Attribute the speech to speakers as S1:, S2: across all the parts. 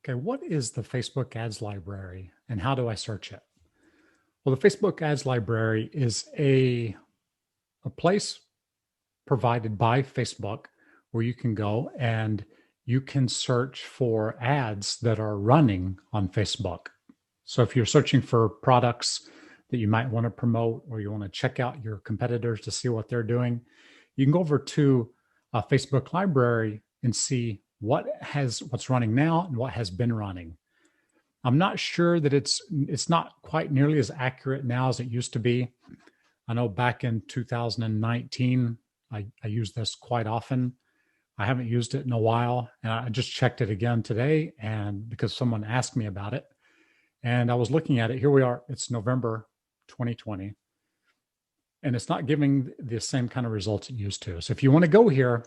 S1: Okay, what is the Facebook ads library and how do I search it? Well, the Facebook ads library is a place provided by Facebook where you can go and you can search for ads that are running on Facebook. So if you're searching for products that you might want to promote or you want to check out your competitors to see what they're doing, you can go over to a Facebook library and see what's running now and what has been running. I'm not sure that it's not quite nearly as accurate now as it used to be. I know back in 2019, I used this quite often. I haven't used it in a while, and I just checked it again today, and because someone asked me about it, and I was looking at it. Here we are. It's November 2020, and it's not giving the same kind of results it used to. So if you want to go here,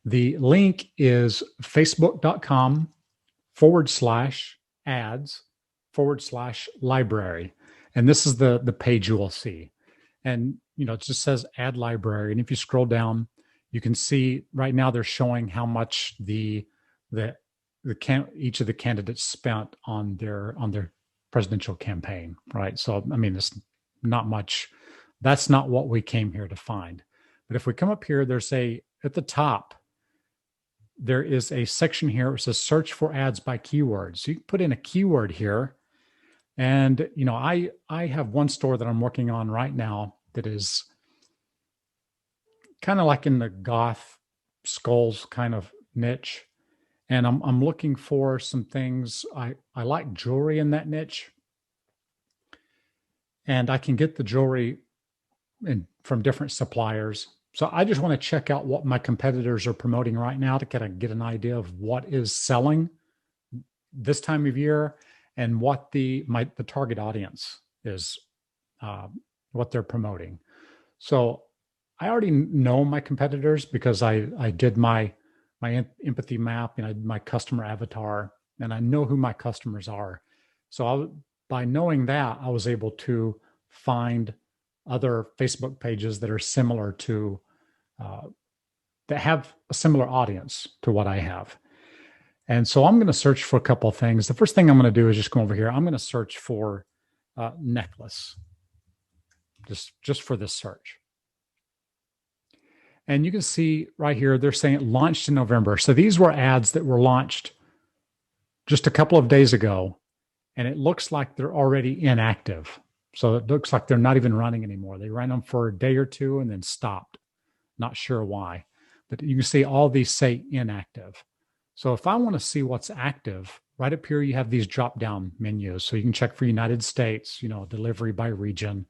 S1: the link is facebook.com/ads/library. And this is the page you will see. And, it just says add library. And if you scroll down, you can see right now they're showing how much each of the candidates spent on their presidential campaign, right? So, I mean, it's not much. That's not what we came here to find. But if we come up here, at the top, there is a section here where it says search for ads by keywords. So you can put in a keyword here. And, I have one store that I'm working on right now that is kind of like in the goth skulls kind of niche. And I'm looking for some things. I like jewelry in that niche. And I can get the jewelry from different suppliers. So I just want to check out what my competitors are promoting right now to kind of get an idea of what is selling this time of year and what the target audience is, what they're promoting. So I already know my competitors because I did my empathy map and I did my customer avatar, and I know who my customers are. So by knowing that, I was able to find other Facebook pages that are similar to, that have a similar audience to what I have. And so I'm going to search for a couple of things. The first thing I'm going to do is just go over here. I'm going to search for necklace, just for this search. And you can see right here, they're saying it launched in November. So these were ads that were launched just a couple of days ago, and it looks like they're already inactive. So it looks like they're not even running anymore. They ran them for a day or two and then stopped. Not sure why, but you can see all these say inactive. So if I want to see what's active, right up here, you have these drop-down menus. So you can check for United States, delivery by region,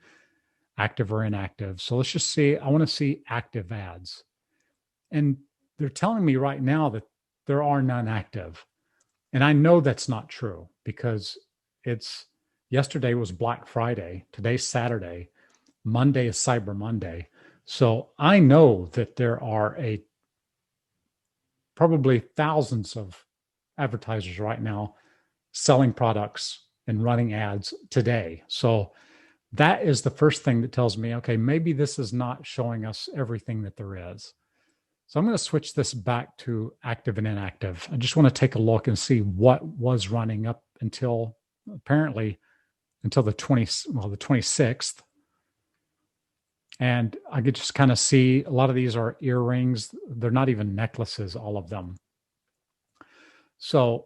S1: active or inactive. So let's just see, I want to see active ads. And they're telling me right now that there are none active. And I know that's not true because yesterday was Black Friday, today's Saturday, Monday is Cyber Monday. So I know that there are probably thousands of advertisers right now selling products and running ads today. So that is the first thing that tells me, okay, maybe this is not showing us everything that there is. So I'm going to switch this back to active and inactive. I just want to take a look and see what was running up until the 26th. And I could just kind of see a lot of these are earrings. They're not even necklaces, all of them. So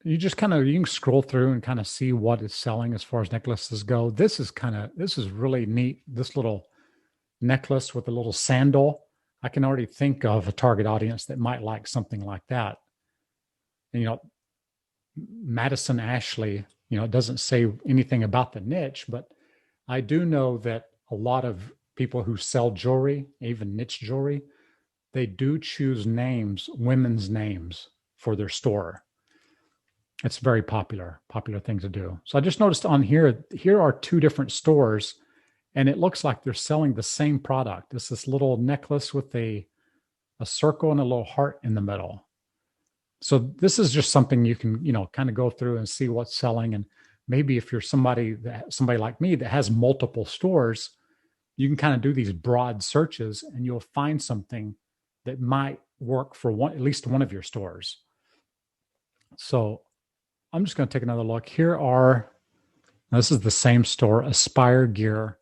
S1: you can scroll through and kind of see what is selling as far as necklaces go. This is really neat. This little necklace with a little sandal. I can already think of a target audience that might like something like that. And, Madison Ashley, it doesn't say anything about the niche, but I do know that a lot of people who sell jewelry, even niche jewelry, they do choose women's names for their store. It's very popular thing to do. So I just noticed on here are two different stores, and it looks like they're selling the same product. It's this little necklace with a circle and a little heart in the middle. So this is just something you can, kind of go through and see what's selling. And maybe if you're somebody like me that has multiple stores, you can kind of do these broad searches and you'll find something that might work for at least one of your stores. So I'm just going to take another look. This is the same store, Aspire Gear,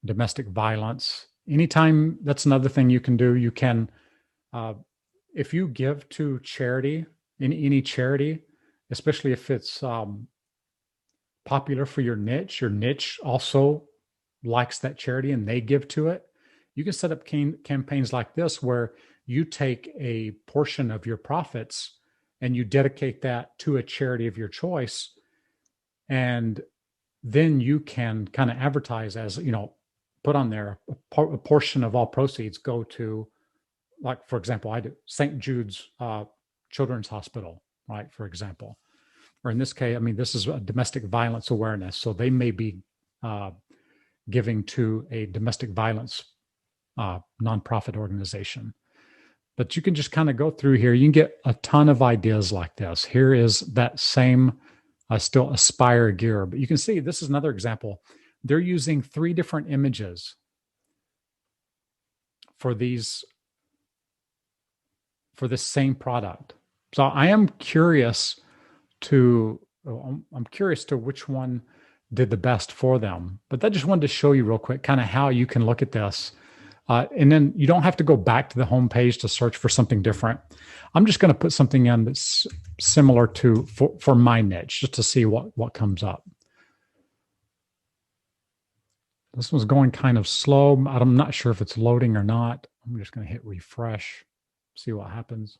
S1: domestic violence. Anytime, that's another thing you can do. You can, if you give to charity, any charity, especially if it's popular for your niche also likes that charity and they give to it. You can set up campaigns like this where you take a portion of your profits and you dedicate that to a charity of your choice. And then you can kind of advertise as, put on there a portion of all proceeds go to, like, for example, I do St. Jude's Children's Hospital, right? For example, or in this case, this is a domestic violence awareness. So they may be giving to a domestic violence nonprofit organization. But you can just kind of go through here. You can get a ton of ideas like this. Here is that same still Aspire Gear. But you can see this is another example. They're using 3 different images for this same product. So I am curious to which one did the best for them. But I just wanted to show you real quick kind of how you can look at this. And then you don't have to go back to the home page to search for something different. I'm just going to put something in that's similar to for my niche, just to see what comes up. This one's going kind of slow. I'm not sure if it's loading or not. I'm just going to hit refresh, see what happens.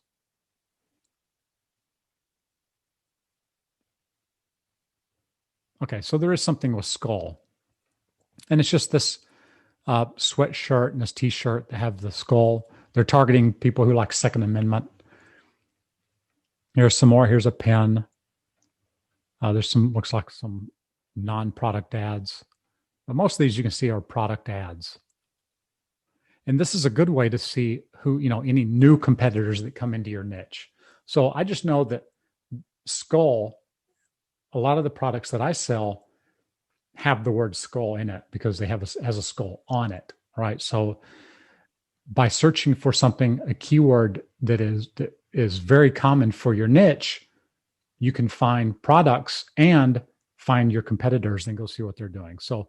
S1: Okay, so there is something with skull. And it's just this sweatshirt and this t-shirt that have the skull. They're targeting people who like Second Amendment. Here's some more. Here's a pen. There's looks like some non-product ads. But most of these you can see are product ads. And this is a good way to see who, any new competitors that come into your niche. So I just know that skull, a lot of the products that I sell have the word skull in it because they has a skull on it, right? So by searching for something, a keyword that is very common for your niche, you can find products and find your competitors and go see what they're doing. So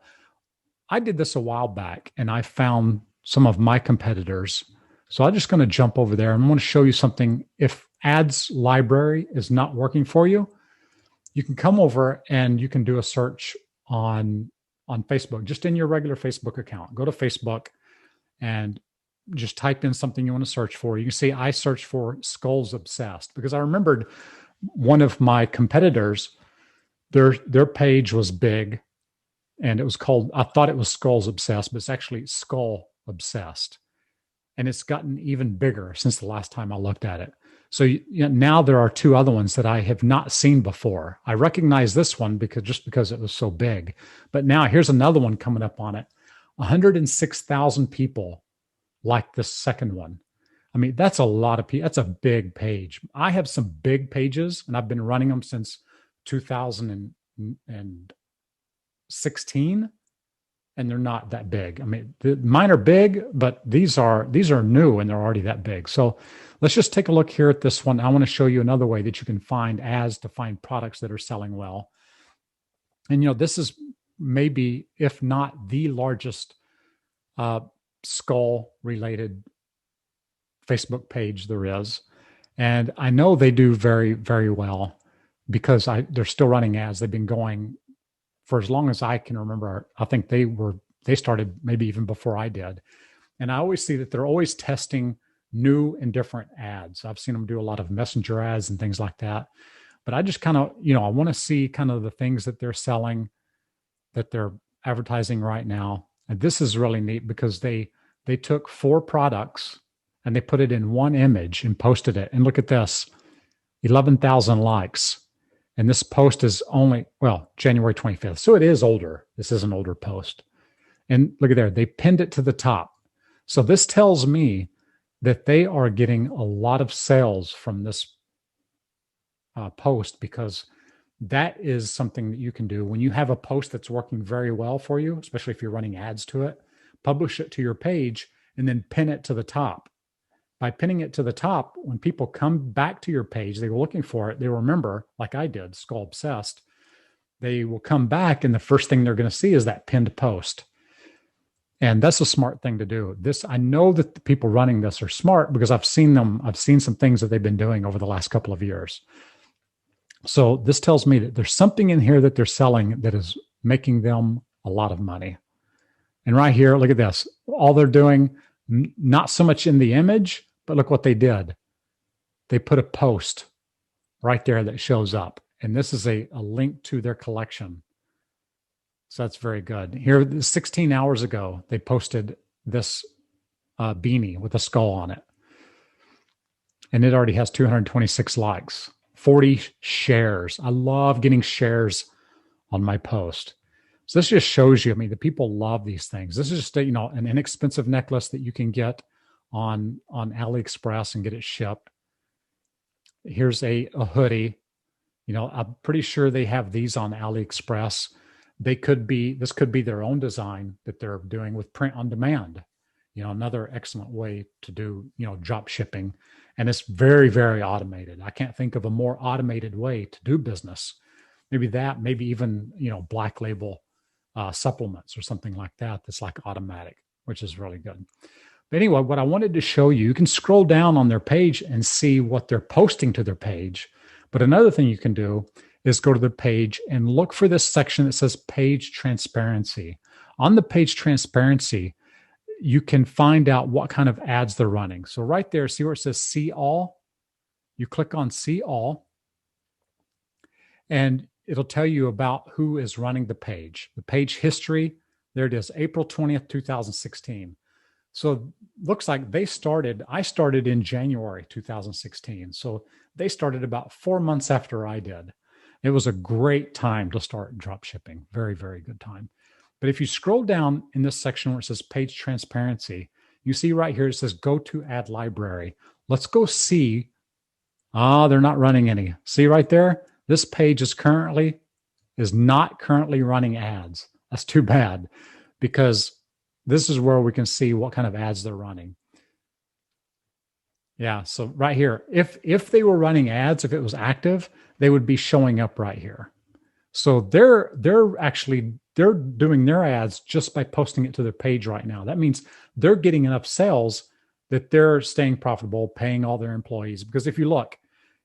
S1: I did this a while back and I found some of my competitors. So I'm just going to jump over there and I want to show you something. If ads library is not working for you, you can come over and you can do a search on Facebook, just in your regular Facebook account. Go to Facebook and just type in something you want to search for. You can see I searched for Skulls Obsessed because I remembered one of my competitors, their page was big and it was called, I thought it was Skulls Obsessed, but it's actually Skull Obsessed. And it's gotten even bigger since the last time I looked at it. So now there are 2 other ones that I have not seen before. I recognize this one because it was so big. But now here's another one coming up on it. 106,000 people like this second one. That's a lot of people. That's a big page. I have some big pages, and I've been running them since 2016, and they're not that big. Mine are big, but these are new, and they're already that big. So let's just take a look here at this one. I want to show you another way that you can find ads to find products that are selling well. And, this is maybe, if not the largest skull-related Facebook page there is. And I know they do very, very well because they're still running ads. They've been going for as long as I can remember. I think they started maybe even before I did. And I always see that they're always testing new and different ads. I've seen them do a lot of messenger ads and things like that. But I just kind of, I want to see kind of the things that they're selling, that they're advertising right now. And this is really neat because they took 4 products and they put it in one image and posted it. And look at this, 11,000 likes. And this post is only, January 25th. So it is older. This is an older post. And look at there, they pinned it to the top. So this tells me that they are getting a lot of sales from this post, because that is something that you can do when you have a post that's working very well for you, especially if you're running ads to it. Publish it to your page and then pin it to the top. by pinning it to the top, when people come back to your page, they were looking for it, they remember, like I did, Skull Obsessed, they will come back and the first thing they're going to see is that pinned post. And that's a smart thing to do. This, I know that the people running this are smart because I've seen some things that they've been doing over the last couple of years. So this tells me that there's something in here that they're selling that is making them a lot of money. And right here, look at this. All they're doing, not so much in the image, but look what they did. They put a post right there that shows up. And this is a link to their collection. So that's very good. Here, 16 hours ago, they posted this beanie with a skull on it. And it already has 226 likes, 40 shares. I love getting shares on my post. So this just shows you, I mean, the people love these things. This is just an inexpensive necklace that you can get on AliExpress and get it shipped. Here's a hoodie. I'm pretty sure they have these on AliExpress. This could be their own design that they're doing with print on demand. Another excellent way to do, drop shipping. And it's very, very automated. I can't think of a more automated way to do business. Maybe even, black label supplements or something like that. That's like automatic, which is really good. But anyway, what I wanted to show you, you can scroll down on their page and see what they're posting to their page. But another thing you can do is go to the page and look for this section that says page transparency. On the page transparency, you can find out what kind of ads they're running. So right there, see where it says see all? You click on see all, and it'll tell you about who is running the page. The page history, there it is, April 20th, 2016. So looks like I started in January 2016. So they started about 4 months after I did. It was a great time to start drop shipping. Very, very good time. But if you scroll down in this section where it says page transparency, you see right here, it says go to ad library. Let's go see. They're not running any. See right there? This page is not currently running ads. That's too bad, because this is where we can see what kind of ads they're running. Yeah, so right here, if they were running ads, if it was active, they would be showing up right here. So they're doing their ads just by posting it to their page right now. That means they're getting enough sales that they're staying profitable, paying all their employees. Because if you look,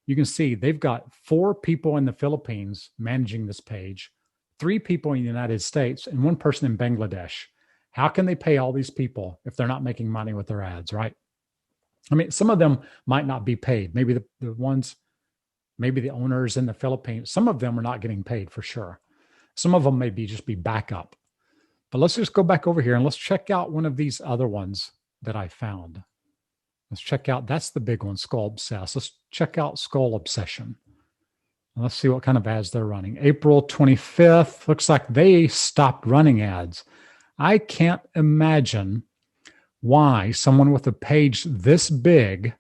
S1: you can see they've got 4 people in the Philippines managing this page, 3 people in the United States, and 1 person in Bangladesh. How can they pay all these people if they're not making money with their ads, right? I mean, some of them might not be paid. Maybe maybe the owners in the Philippines, some of them are not getting paid for sure. Some of them may just be backup. But let's just go back over here and let's check out one of these other ones that I found. Let's check out, that's the big one, Skull Obsessed. Let's check out Skull Obsession. Let's see what kind of ads they're running. April 25th, looks like they stopped running ads. I can't imagine why someone with a page this big,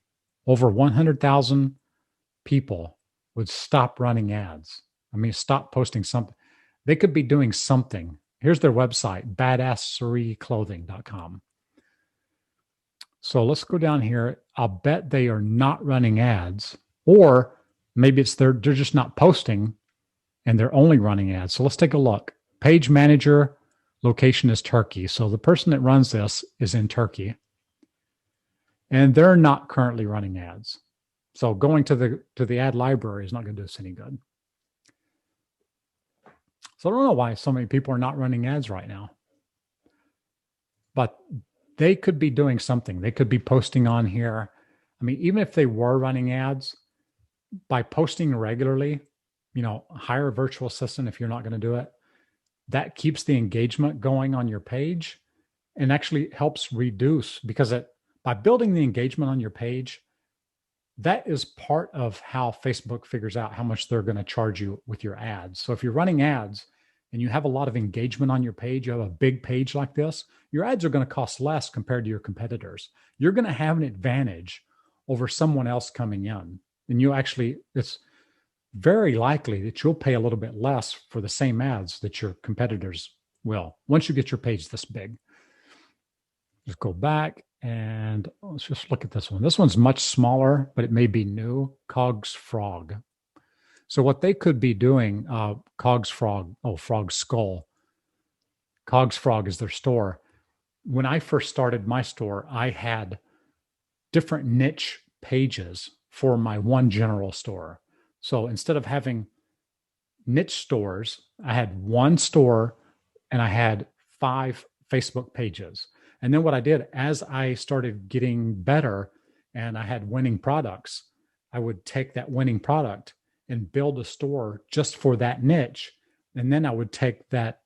S1: over 100,000 people, would stop running ads. I mean, stop posting something. They could be doing something. Here's their website, badasseryclothing.com. So let's go down here. I'll bet they are not running ads, or maybe it's they're just not posting and they're only running ads. So let's take a look. Page manager, location is Turkey. So the person that runs this is in Turkey, and they're not currently running ads. So going to the ad library is not going to do us any good. So I don't know why so many people are not running ads right now, but they could be doing something. They could be posting on here. I mean, even if they were running ads, by posting regularly, hire a virtual assistant if you're not going to do it. That keeps the engagement going on your page and actually helps reduce, because by building the engagement on your page, that is part of how Facebook figures out how much they're going to charge you with your ads. So if you're running ads and you have a lot of engagement on your page, you have a big page like this, your ads are going to cost less compared to your competitors. You're going to have an advantage over someone else coming in. And it's very likely that you'll pay a little bit less for the same ads that your competitors will, once you get your page this big. Just go back And let's just look at this one. This one's much smaller, but it may be new. Cogs Frog. So what they could be doing, Cogs Frog, Frog Skull. Cogs Frog is their store. When I first started my store, I had different niche pages for my one general store. So instead of having niche stores, I had one store and I had 5 Facebook pages. And then what I did as I started getting better and I had winning products, I would take that winning product and build a store just for that niche. And then I would take that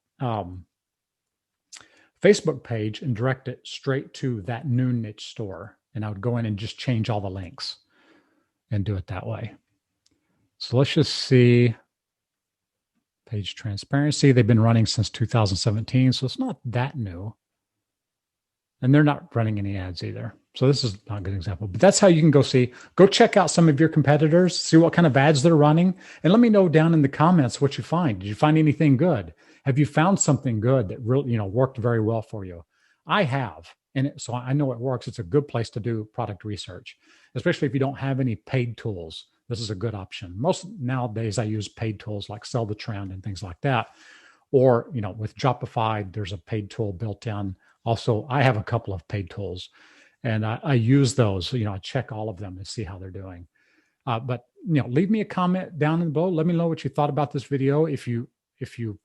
S1: Facebook page and direct it straight to that new niche store. And I would go in and just change all the links and do it that way. So let's just see page transparency. They've been running since 2017, so it's not that new. And they're not running any ads either. So this is not a good example, but that's how you can go check out some of your competitors, see what kind of ads they're running, and let me know down in the comments what you find. Did you find anything good? Have you found something good that really, worked very well for you? I have, and so I know it works. It's a good place to do product research, especially if you don't have any paid tools. This is a good option. Most nowadays I use paid tools like Sell the Trend and things like that. Or, with Shopify, there's a paid tool built in. Also, I have a couple of paid tools and I use those. I check all of them and see how they're doing. But, leave me a comment down below. Let me know what you thought about this video. If you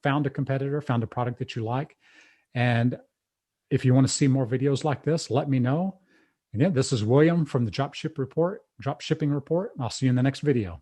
S1: found a competitor, found a product that you like. And if you want to see more videos like this, let me know. Again, this is William from the Dropshipping Report. I'll see you in the next video.